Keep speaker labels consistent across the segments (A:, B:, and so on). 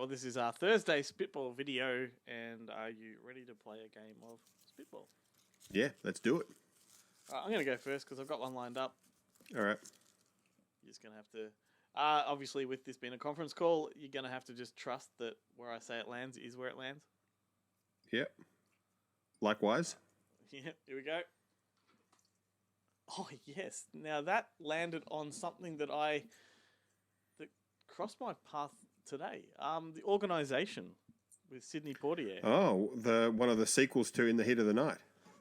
A: well, this is our Thursday Spitball video, and are you ready to play a game of Spitball?
B: Yeah, let's do it.
A: I'm going to go first because I've got one lined up.
B: All right.
A: You're just going to have to... obviously, with this being a conference call, you're going to have to just trust that where I say it lands is where it lands.
B: Yep. Likewise.
A: Yeah, here we go. Oh, yes. Now, that landed on something that crossed my path today. The Organisation with Sidney Poitier.
B: Oh, one of the sequels to In the Heat of the Night.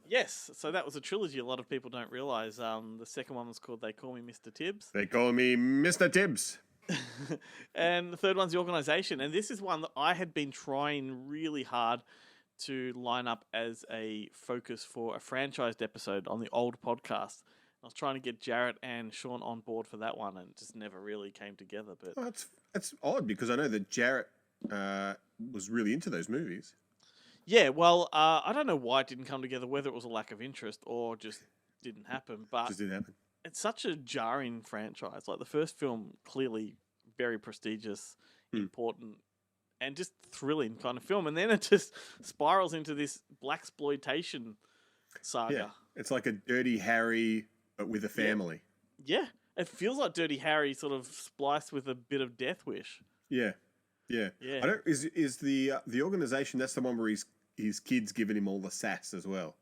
A: Yes, so that was a trilogy. A lot of people don't realise. The second one was called They Call Me Mr. Tibbs.
B: They call me Mr. Tibbs.
A: And the third one's The Organisation. And this is one that I had been trying really hard to line up as a focus for a franchised episode on the old podcast. I was trying to get Jarrett and Sean on board for that one, and it just never really came together. But
B: that's odd because I know that Jarrett was really into those movies.
A: Yeah, well, I don't know why it didn't come together, whether it was a lack of interest or just didn't happen. But
B: just didn't happen.
A: It's such a jarring franchise. Like the first film, clearly very prestigious, important, and just thrilling kind of film. And then it just spirals into this blaxploitation saga.
B: Yeah, it's like a Dirty Harry, but with a family.
A: Yeah, it feels like Dirty Harry sort of spliced with a bit of Death Wish.
B: Yeah. I don't. Is the Organisation? That's the one where his kids giving him all the sass as well.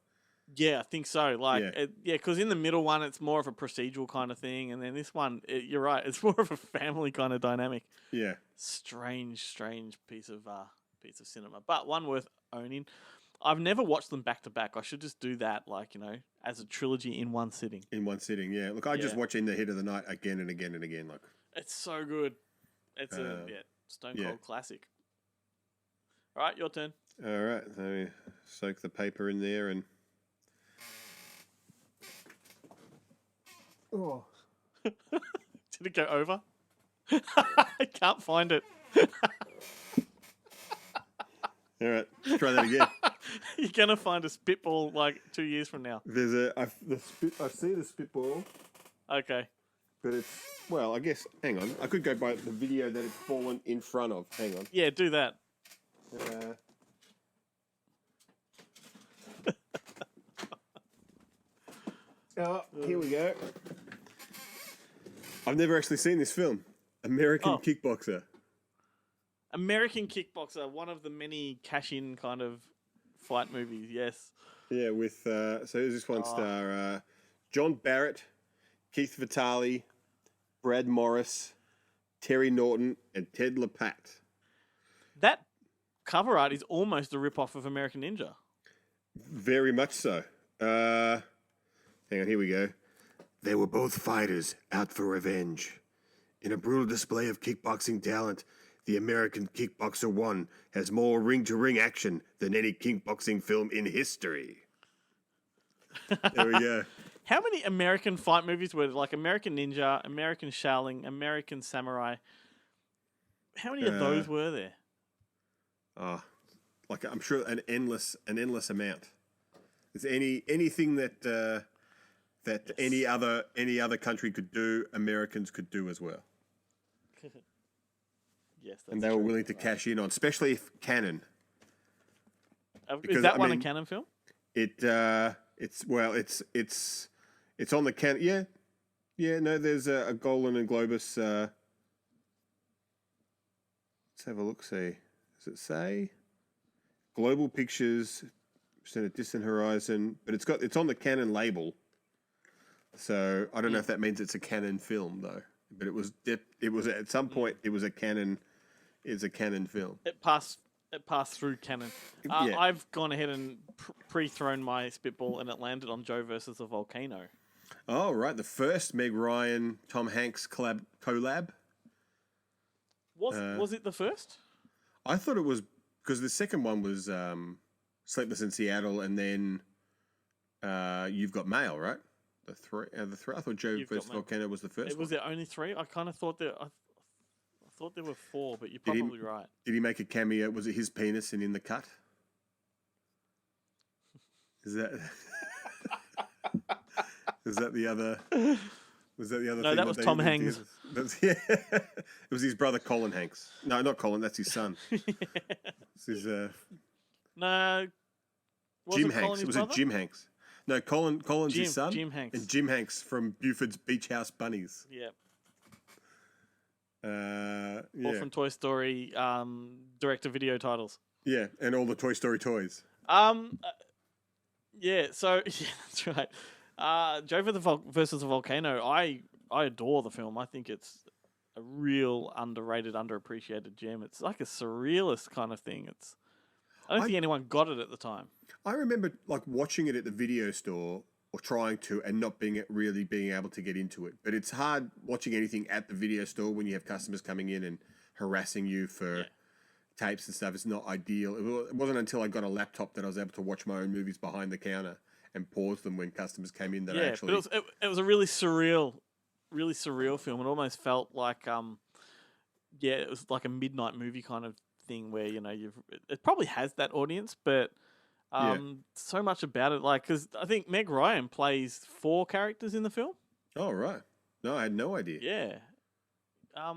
A: Yeah, I think so. Because in the middle one, it's more of a procedural kind of thing, and then this one, you're right, it's more of a family kind of dynamic.
B: Yeah,
A: strange piece of cinema, but one worth owning. I've never watched them back to back. I should just do that, as a trilogy in one sitting.
B: Yeah. Look, I just watch In the Heat of the Night again and again and again. Like,
A: it's so good. It's stone cold classic. All right, your turn.
B: All right, let me soak the paper in there and.
A: Oh. Did it go over? I can't find it.
B: All right, let's try that again.
A: You're gonna find a spitball 2 years from now.
B: I see the spitball.
A: Okay.
B: But I guess, hang on. I could go by the video that it's fallen in front of. Hang on.
A: Yeah, do that.
B: Here we go. I've never actually seen this film. American Kickboxer.
A: American Kickboxer, one of the many cash-in kind of fight movies, yes.
B: Yeah, with, so who's this one star? John Barrett, Keith Vitale, Brad Morris, Terry Norton, and Ted LaPatte.
A: That cover art is almost a rip-off of American Ninja.
B: Very much so. Hang on, here we go. They were both fighters out for revenge. In a brutal display of kickboxing talent, the American Kickboxer 1 has more ring-to-ring action than any kickboxing film in history. There we go.
A: How many American fight movies were there? Like American Ninja, American Shaolin, American Samurai. How many of those were there?
B: I'm sure an endless amount. Is anything that any other country could do, Americans could do as well.
A: Yes, that's
B: and they were willing to cash in on, especially if Canon.
A: Is that one a Canon film?
B: It's on the Canon. Yeah. No, there's a Golan and Globus. Let's have a look. See, does it say Global Pictures? A Distant Horizon, but it's on the Canon label. So I don't know if that means it's a Canon film though. But it was at some point it was a Canon. It's a Canon film.
A: It passed through Canon. I've gone ahead and pre-thrown my spitball, and it landed on Joe versus the Volcano.
B: Oh right, the first Meg Ryan Tom Hanks collab.
A: Was it the first?
B: I thought it was because the second one was Sleepless in Seattle, and then You've Got Mail, right? The three. I thought Joe vs. Volcano was the first.
A: Was there only three? I kind of thought I thought there were four, but you're probably right.
B: Did he make a cameo? Was it his penis in the cut? Is that the Was that the other
A: No,
B: thing?
A: that was Tom Hanks.
B: Yeah. It was his brother Colin Hanks. No, not Colin. That's his son. This is
A: No,
B: Jim
A: wasn't Colin
B: Hanks.
A: his
B: Was
A: brother?
B: it Jim Hanks? No, Colin's his son.
A: Jim Hanks.
B: And Jim Hanks from Buford's Beach House Bunnies.
A: Yeah.
B: Yeah.
A: Or from Toy Story direct-to-video titles.
B: Yeah, and all the Toy Story toys.
A: Yeah, so yeah, that's right. Joe versus the Volcano. I adore the film. I think it's a real underrated, underappreciated gem. It's like a surrealist kind of thing. I don't think anyone got it at the time.
B: I remember like watching it at the video store or trying to, and not being able to get into it. But it's hard watching anything at the video store when you have customers coming in and harassing you for tapes and stuff. It's not ideal. It wasn't until I got a laptop that I was able to watch my own movies behind the counter and pause them when customers came in. That I actually...
A: but it was a really surreal film. It almost felt like it was like a midnight movie kind of thing where it probably has that audience, but so much about it, like, because I think Meg Ryan plays 4 characters in the film.
B: Oh right, no, I had no idea.
A: Yeah, I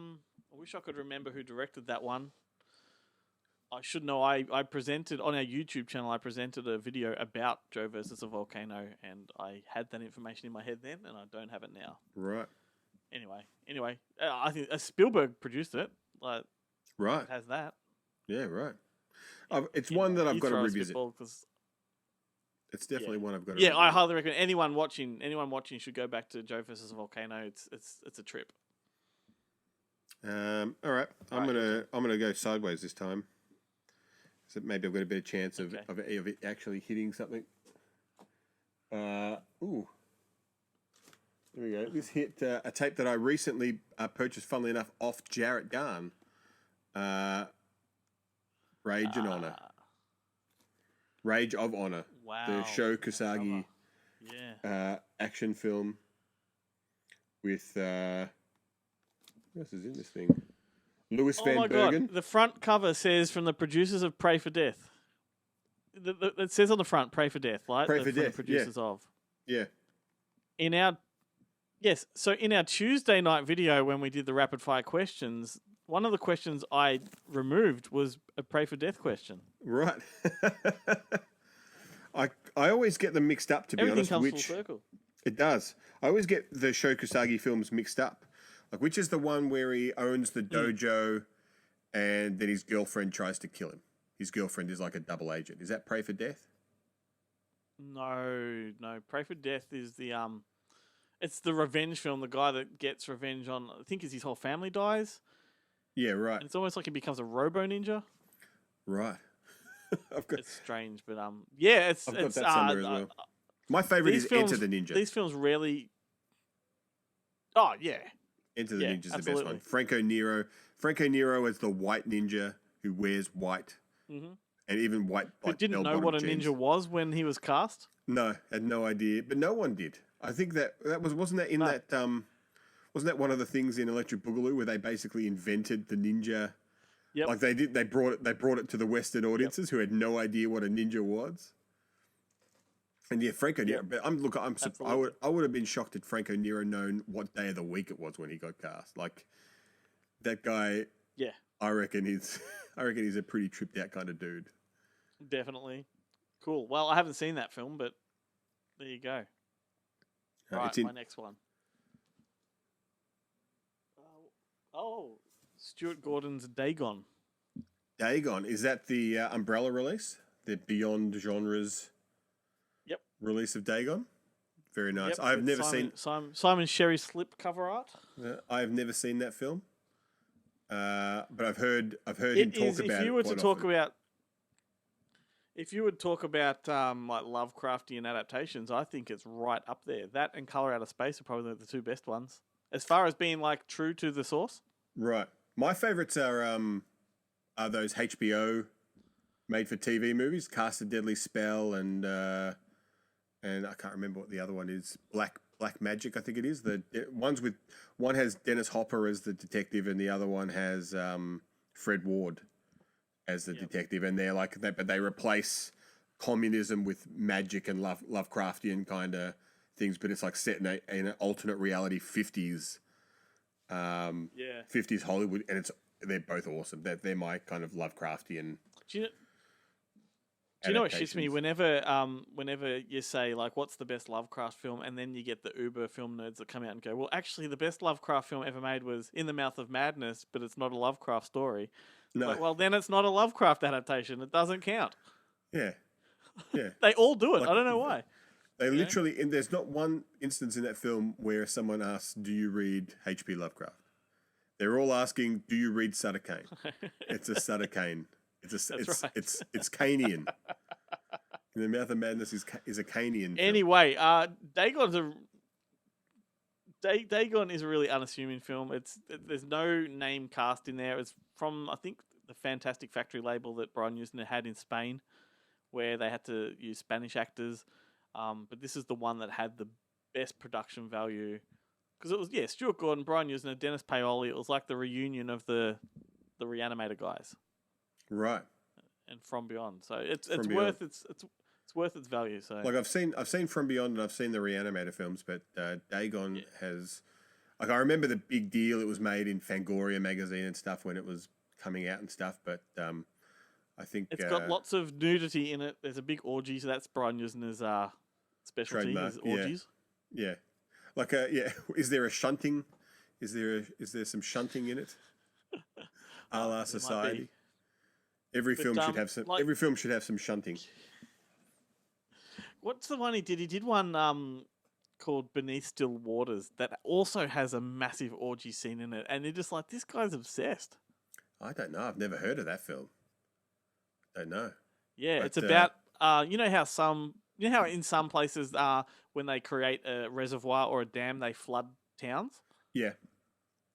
A: wish I could remember who directed that one. I should know. I presented on our YouTube channel. I presented a video about Joe versus a Volcano, and I had that information in my head then, and I don't have it now.
B: Right.
A: Anyway, I think Spielberg produced it. Like,
B: right,
A: it has that.
B: Yeah, right. It's one that I've got to revisit. It's definitely one I've got to revisit.
A: I highly recommend anyone watching should go back to Joe versus a Volcano. It's a trip.
B: All right. I'm gonna go sideways this time. So maybe I've got a better chance of it actually hitting something. Ooh. There we go. This hit a tape that I recently purchased, funnily enough, off Jarrett Garn. Rage and Honor. Rage of Honor.
A: Wow.
B: The Sho Kusagi action film with who else is in this thing? Louis Van Bergen.
A: God. The front cover says from the producers of Pray for Death. It says on the front, Pray for Death, right?
B: Pray for Death.
A: The producers of.
B: Yeah.
A: In our Tuesday night video when we did the rapid fire questions, one of the questions I removed was a Pray for Death question.
B: Right. I always get them mixed up, to be honest.
A: Everything comes full circle.
B: It does. I always get the Sho Kusagi films mixed up. Like, which is the one where he owns the dojo and then his girlfriend tries to kill him? His girlfriend is like a double agent. Is that Pray for Death?
A: No. Pray for Death is the it's the revenge film. The guy that gets revenge on, I think, his whole family dies.
B: Yeah, right.
A: And it's almost like he becomes a robo ninja.
B: Right.
A: It's strange, but it's
B: I've got that somewhere as well. My favorite is Enter the Ninja.
A: These films rarely. Oh yeah.
B: Enter the Ninja is
A: absolutely.
B: the best one. Franco Nero is the white ninja who wears white, and even white.
A: But didn't know what a ninja was when he was cast.
B: No, had no idea. But no one did. I think that wasn't that in that wasn't that one of the things in Electric Boogaloo where they basically invented the ninja.
A: Yep.
B: Like they brought it to the Western audiences who had no idea what a ninja was. And yeah, Franco Nero. But I would have been shocked if Franco Nero known what day of the week it was when he got cast. Like that guy.
A: Yeah.
B: I reckon he's a pretty tripped out kind of dude.
A: Definitely. Cool. Well, I haven't seen that film, but there you go. Right, my next one. Stuart Gordon's Dagon.
B: Dagon, is that the Umbrella release? The Beyond Genres release of Dagon? Very nice.
A: Yep,
B: I've never seen...
A: Simon Sherry slip cover art.
B: I've never seen that film. But I've heard him talk about it. If you would talk about like Lovecraftian adaptations, I think it's right up there. That and Color Out of Space are probably the two best ones. As far as being like true to the source. Right. My favourites are those HBO made for TV movies, Cast a Deadly Spell and I can't remember what the other one is. Black Magic, I think it is. The one has Dennis Hopper as the detective, and the other one has Fred Ward as the detective, and they're like that, but they replace communism with magic and Lovecraftian kind of things, but it's like set in an alternate reality 50s, 50s Hollywood, and they're both awesome. They're my kind of Lovecraftian.
A: Do you know what shits me? Whenever you say, like, what's the best Lovecraft film, and then you get the uber film nerds that come out and go, well, actually, the best Lovecraft film ever made was In the Mouth of Madness, but it's not a Lovecraft story.
B: No.
A: Like, well, then it's not a Lovecraft adaptation. It doesn't count.
B: Yeah.
A: They all do it.
B: Like,
A: I don't know why.
B: They literally, and there's not one instance in that film where someone asks, do you read H.P. Lovecraft? They're all asking, do you read Sutter Kane? It's a Sutter Kane. It's Canean. In the Mouth of Madness is a Canean film.
A: Anyway, Dagon is a really unassuming film. There's no name cast in there. It's from, I think, the Fantastic Factory label that Brian Usner had in Spain, where they had to use Spanish actors. But this is the one that had the best production value, because it was Stuart Gordon, Brian Usner, Dennis Paoli. It was like the reunion of the Reanimator guys,
B: right?
A: And From Beyond. So it's worth its value. So
B: like I've seen From Beyond and I've seen the Reanimator films, but Dagon has, like, I remember the big deal it was made in Fangoria magazine and stuff when it was coming out and stuff, but I think
A: it's got lots of nudity in it. There's a big orgy, so that's Brian Usner's specialty, is orgies.
B: Yeah. Like is there a shunting? Is there some shunting in it? A la Society. Every film should have some. Every film should have some shunting.
A: What's the one he did? He did one called Beneath Still Waters that also has a massive orgy scene in it, and you're just like, this guy's obsessed.
B: I don't know. I've never heard of that film. Don't know.
A: Yeah, but it's about you know how in some places when they create a reservoir or a dam, they flood towns.
B: Yeah.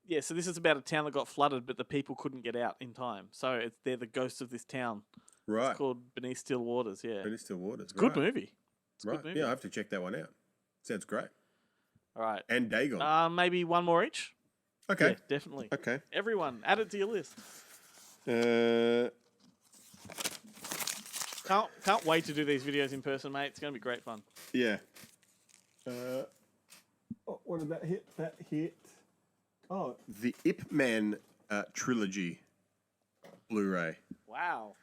A: Yeah, so this is about a town that got flooded, but the people couldn't get out in time. So they're the ghosts of this town.
B: Right.
A: It's called Beneath Still Waters. Yeah.
B: Beneath Still Waters.
A: Good movie. It's a
B: right.
A: good movie.
B: Yeah, I have to check that one out. Sounds great.
A: All right.
B: And Dagon.
A: Maybe one more each.
B: Okay.
A: Yeah, definitely.
B: Okay.
A: Everyone, add it to your list. Can't wait to do these videos in person, mate. It's going to be great fun.
B: Yeah. What did that hit? That hit. Oh, the Ip Man trilogy Blu-ray.
A: Wow.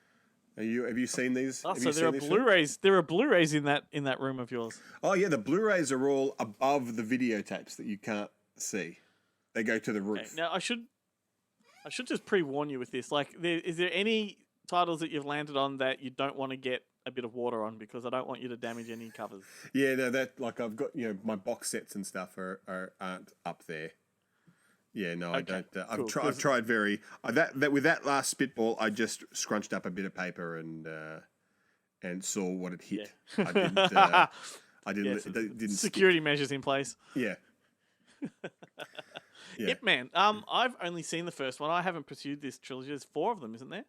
B: Have you seen these?
A: Oh, so there are Blu-rays. There are Blu-rays in that room of yours.
B: Oh yeah, the Blu-rays are all above the videotapes that you can't see. They go to the roof.
A: Okay. Now I should just pre-warn you with this. Like, is there any titles that you've landed on that you don't want to get a bit of water on, because I don't want you to damage any covers?
B: Yeah, no, that, like, I've got, my box sets and stuff aren't up there. Yeah, no, okay, I don't. Cool. I've tried very that with that last Spitball. I just scrunched up a bit of paper and saw what it hit. Yeah. I didn't.
A: Security measures in place.
B: Yeah.
A: Yeah. Ip Man. I've only seen the first one. I haven't pursued this trilogy. There's 4 of them, isn't there?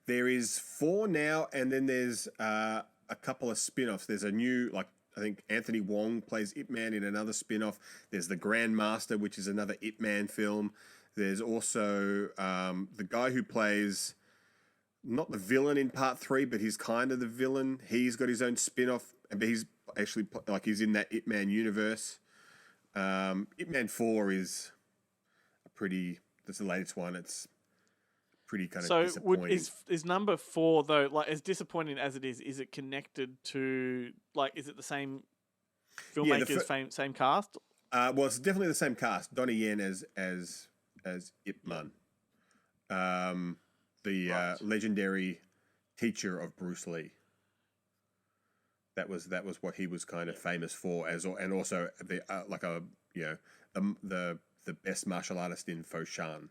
B: There is 4 now, and then there's a couple of spin-offs. There's a new, like, I think Anthony Wong plays Ip Man in another spin-off. There's The Grandmaster, which is another Ip Man film. There's also the guy who plays, not the villain in part 3, but he's kind of the villain. He's got his own spin-off, but he's actually, like, he's in that Ip Man universe. Ip Man 4 is that's the latest one. It's pretty kind of disappointing.
A: So is number 4, though, like, as disappointing as it is it connected to, like, is it the same filmmakers, same cast?
B: Well, it's definitely the same cast. Donnie Yen as Ip Man, the legendary teacher of Bruce Lee. That was what he was kind of famous for, and also the best martial artist in Foshan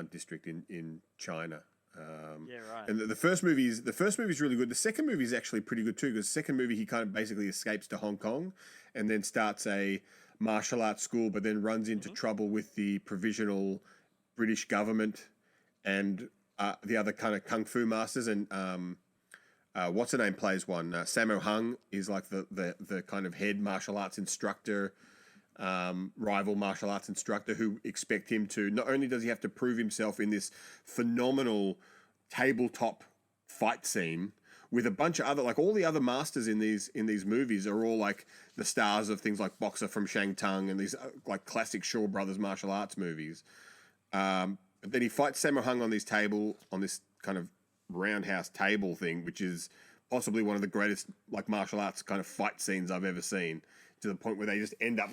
B: district in China.
A: Yeah, right.
B: And the first movie is really good. The second movie is actually pretty good too, because the second movie he kind of basically escapes to Hong Kong and then starts a martial arts school, but then runs into trouble with the provisional British government and the other kind of kung fu masters. And what's her name plays one. Sammo Hung is like the kind of head martial arts instructor. Rival martial arts instructor who expect him to, not only does he have to prove himself in this phenomenal tabletop fight scene with a bunch of other, like all the other masters in these movies are all like the stars of things like Boxer from Shang-Tung and these like classic Shaw Brothers martial arts movies. But then he fights Sammo Hung on this kind of roundhouse table thing, which is possibly one of the greatest like martial arts kind of fight scenes I've ever seen. To the point where they just end up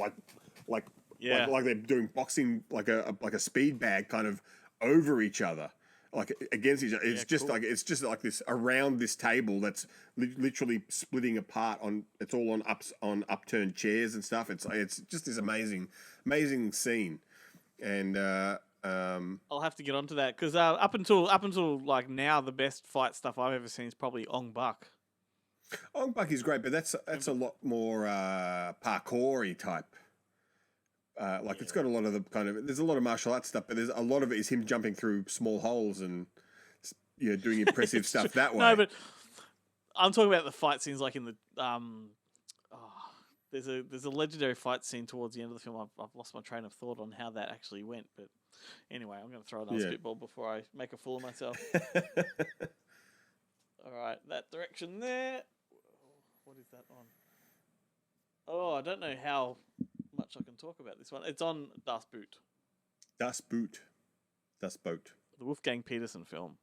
B: like they're doing boxing like a speed bag kind of over each other, like against each other. It's just like this around this table that's literally splitting apart it's all on upturned chairs and stuff. It's just this amazing scene, and
A: I'll have to get onto that because up until like now, the best fight stuff I've ever seen is probably Ong Bak.
B: Ong Bak is great, but that's a lot more parkour-y type. It's got a lot of the kind of, there's a lot of martial arts stuff, but there's a lot of it is him jumping through small holes and doing impressive stuff that way.
A: No, but I'm talking about the fight scenes like in the there's a legendary fight scene towards the end of the film. I've lost my train of thought on how that actually went, but anyway, I'm going to throw another spitball before I make a fool of myself. All right, that direction there. What is that on? Oh, I don't know how much I can talk about this one. It's on Das Boot.
B: Das Boot.
A: The Wolfgang Petersen film.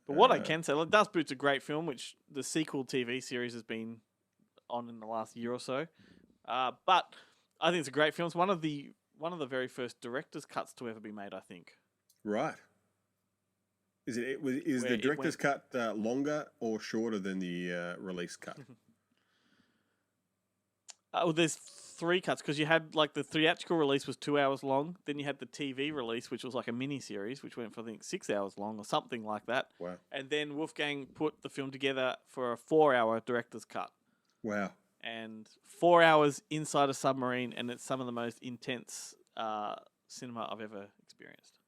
A: But what I can say, like, Das Boot's a great film, which the sequel TV series has been on in the last year or so. But I think it's a great film. It's one of the very first director's cuts to ever be made, I think.
B: Right. Is the director's cut longer or shorter than the release cut?
A: There's 3 cuts because you had like the theatrical release was 2 hours long. Then you had the TV release, which was like a mini series, which went for I think 6 hours long or something like that.
B: Wow!
A: And then Wolfgang put the film together for a 4-hour director's cut.
B: Wow!
A: And 4 hours inside a submarine, and it's some of the most intense cinema I've ever experienced.